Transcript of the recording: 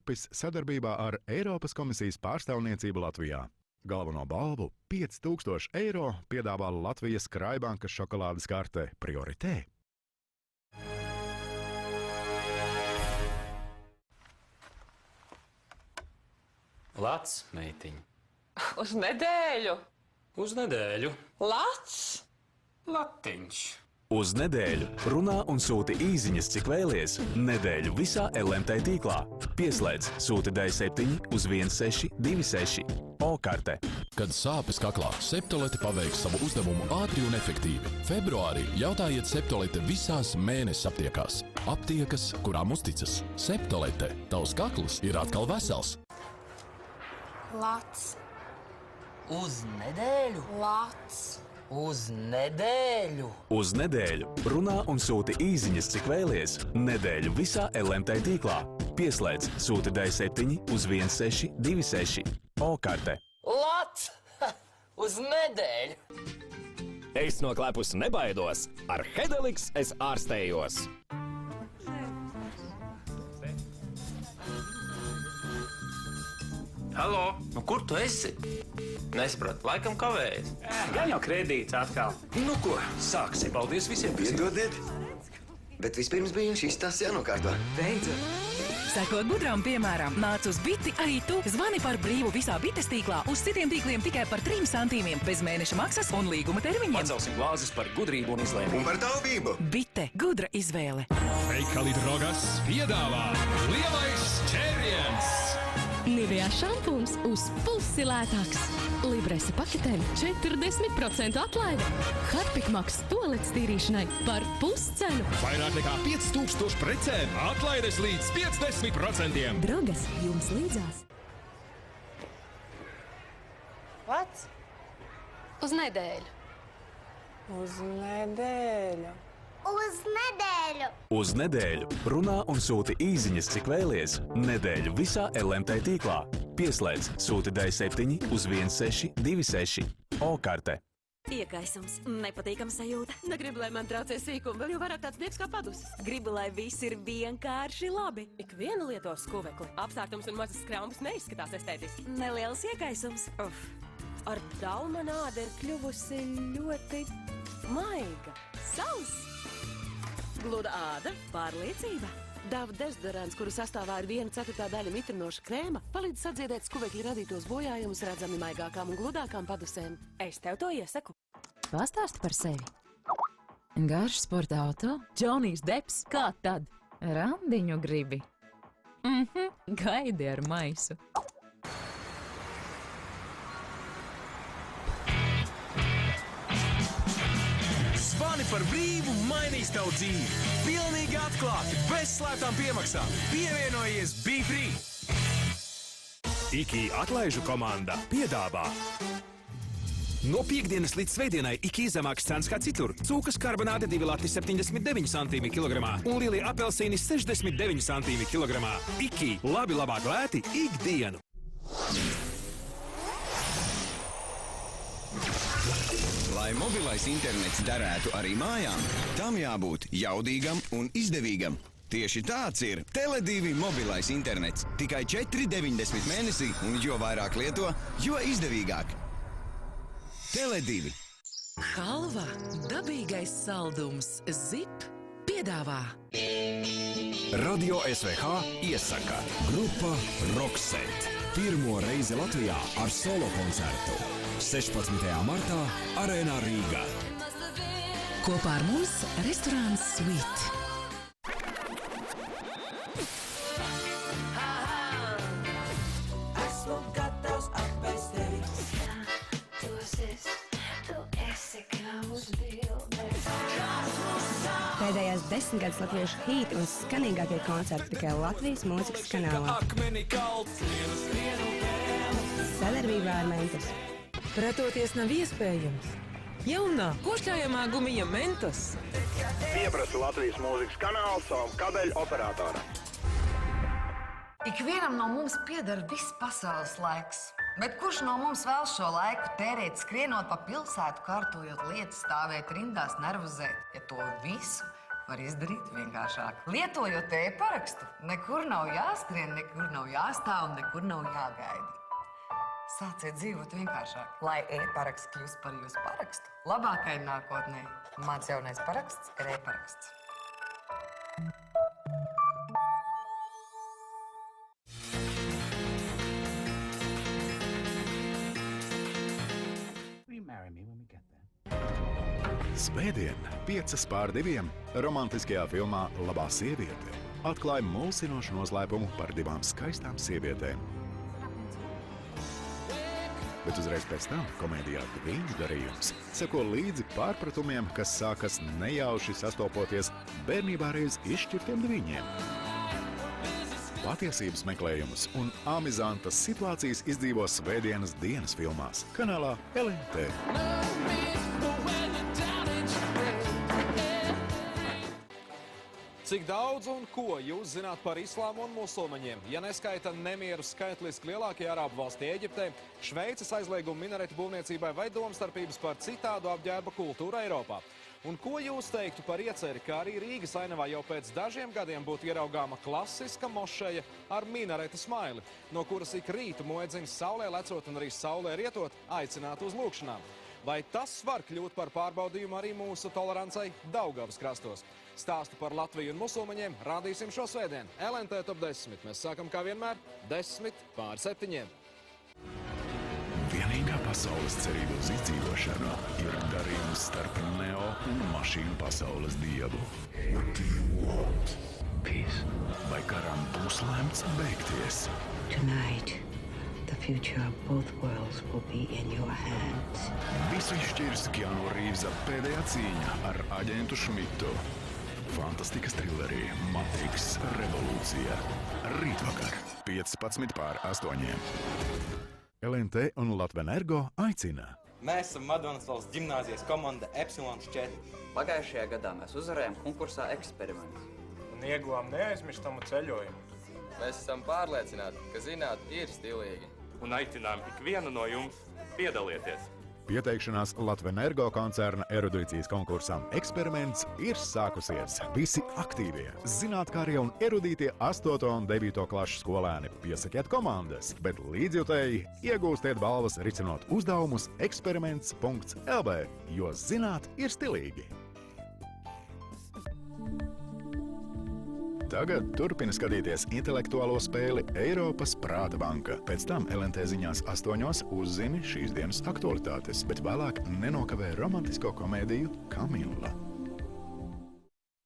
Upis sadarbībā ar Eiropas komisijas pārstāvniecību Latvijā. Galveno balvu 5000 eiro piedāvā Latvijas Kraibankas šokolādes karte Priorité. Lats, meitiņ. Uz nedēļu. Uz nedēļu. Lats. Latiņš. Uz nedēļu runā un sūti īziņas, cik vēlies. Nedēļu visā LMT tīklā. Pieslēdz sūti D7 uz 1626. O-karte. Kad sāpes kaklā, Septolete paveiks savu uzdevumu ātri un efektīvi. Februārī jautājiet Septolete visās mēnesis aptiekās. Aptiekas, kurām uzticas. Septolete. Tavs kakls ir atkal vesels. Lats. Uz nedēļu? Lats. Uz nedēļu? Uz nedēļu runā un sūti īziņas, cik vēlies. Nedēļu visā LMT tīklā. Pieslēdz sūti D7 uz 1626. O-karte. Lats! Uz nedēļu! Es no klepus nebaidos. Ar Hedeliks es ārstējos. Halo, kur tu esi? Nesapratu, laikam kavējas. Gan jau kredīts atkal. Nu ko, sāksim. Paldies visiem, kas Piedodiet, bet vispirms bija šis tās jānokārto. Beidzot! Sekot gudram piemēram, nāc uz biti arī tu. Zvani par brīvu visā bites tīklā, uz citiem tīkliem tikai par 3 centīmiem, bez mēneša maksas un līguma termiņiem. Pacelsim glāzes par gudrību un izlēmumu. Un par taupību! Bite, gudra izvēle. Veikali Drogas piedāvā lielais ķēriens! Nivea šampūns uz pusi lētāks. Libresa paketēm 40% atlaide. Harpic Max tualetes tīrīšanai par puscenu. Vairāk nekā 5000 precēm atlaides līdz 50%. Drogas jums līdzās. Lats. Uz nedēļu. Uz nedēļu. Uz nedēļu. Uz nedēļu runā un sūti īziņas, cik vēlies. Nedēļu visā LMT tīklā. Pieslēdz sūti D7 uz 1626. O-karte. Iekaisums, nepatīkama sajūta. Negribu, lai man traucē sīkumu, vēl jau vairāk tāds diegs kā padusis. Gribu, lai viss ir vienkārši labi. Ik viena lieto skuvekli. Apstākļums un mazas skraumbas neizskatās estētiski. Neliels iekaisums. Ar dalma nāda ir kļuvusi ļoti maiga. Sauss. Gluda āda, pārliecība. Dava dezodorants, kuru sastāvā ir 1/4 daļa mitrinoša krēma, palīdz sadziedēt skuvekļa radītos bojājumus redzami maigākām un gludākām padusēm. Es tev to iesaku. Pastāsti par sevi. Garš sporta auto, Džonijs Deps, kā tad? Randiņu gribi? Gaidi ar maisu. Zvani par brīvu mainīs tavu dzīvi. Pilnīgi atklāti, bez slēptām piemaksām. Pievienojies BeFree! IKI atlaižu komanda piedāvā. No piekdienas līdz svētdienai IKI zemāks cenas kā citur. Cūkas karbonāde 2 lati 79 centīmi kilogramā un lielie apelsīni 69 centīmi kilogramā. IKI labi labāk lēti ikdienu. Lai mobilais internets derētu arī mājām, tam jābūt jaudīgam un izdevīgam. Tieši tāds ir Tele2 mobilais internets. Tikai 4,90 mēnesī, un jo vairāk lieto, jo izdevīgāk. Tele2. Halva, dabīgais saldums, Zip, piedāvā. Radio SVH iesaka grupa Rockset. Pirmo reizi Latvijā ar solo koncertu. 16. martā Arēnā Rīgā. Kopā ar mums restorāns Sweet. Esmu gatavs apēst tevi. Pēdējās 10 gadus latviešu hīti un skanīgākie koncerti tikai Latvijas mūzikas kanālā. Sadarbībā ar Mentos. Pretoties nav iespējams. Jaunā, košļājamā gumija Mentos. Pieprasa Latvijas mūzikas kanālu savam kabeļu operatoram. Ikvienam no mums pieder viss pasaules laiks. Bet kurš no mums vēl šo laiku tērēt skrienot pa pilsētu, kārtojot lietas, stāvēt rindās, nervozēt, ja to visu var izdarīt vienkāršāk. Lietojot e-parakstu, nekur nav jāskrien, nekur nav jāstāv un nekur nav jāgaida. Sāciet dzīvot vienkāršāk, lai e-paraksts kļūst par jūsu parakstu. Labākai nākotnē. Mans jaunais paraksts ir e-paraksts. Svētdien 5:05 romantiskajā filmā Labā sieviete atklāja mulsinošu noslēpumu par divām skaistām sievietēm. Bet uzreiz pēc tam komēdijā Dviņu darījums seko līdzi pārpratumiem, kas sākas nejauši sastopoties bērnībā reiz izšķirtiem dviņiem. Patiesības meklējumus un amizantas situācijas izdzīvo svētdienas dienas filmās kanālā LNT. Cik daudz un ko jūs zināt par islāmu un musulmaņiem? Ja neskaita nemieru skaitliski lielākajā arābu valstī Eģiptē, Šveices aizliegumu minaretu būvniecībai vai domstarpības par citādu apģērba kultūru Eiropā? Un ko jūs teiktu par ieceri, ka arī Rīgas ainavā jau pēc dažiem gadiem būtu ieraugāma klasiska mošeja ar minareta smaili, no kuras ik rītu muedziņš saulē lecot un arī saulē rietot aicinātu uz lūkšanām? Vai tas var kļūt par pārbaudījumu arī mūsu tolerancei Daugavas krastos? Stāstu par Latviju un musulmaņiem rādīsim šo svētdienu. LNT Top 10. Mēs sākam kā vienmēr 10:07. Vienīgā pasaules cerība uz izdzīvošanu ir darījums starp Neo un mašīnu pasaules dievu. Vai karam būs lemts beigties? Tonight, the future of both worlds will be in your hands. Visu izšķirs Keanu Reevesa pēdējā cīņa ar aģentu Šmitu. Fantastikas trilerī Matrix Revolūcija. Rītvakar 15:08. LNT un Latvenergo aicina. Mēs esam Madonas valsts ģimnāzijas komanda Epsilon 4. Pagājušajā gadā mēs uzvarējām konkursā Eksperiments. Un ieguvām neaizmirstamu ceļojumu. Mēs esam pārliecināti, ka zinātne ir stilīgi. Un aicinām ikvienu no jums piedalieties. Pieteikšanās Latvenergo koncerna erudīcijas konkursam Eksperiments ir sākusies. Visi aktīvie, zinātkārie un erudītie 8. un 9. klašu skolēni piesakiet komandas, bet līdzjutēji iegūstiet balvas risinot uzdevumus eksperiments.lv, jo zināt ir stilīgi. Tagad turpina skatīties intelektuālo spēli Eiropas Prāta banka. Pēc tam LNT ziņās 8 uzzini šīs dienas aktualitātes, bet vēlāk nenokavē romantisko komēdiju Kamila.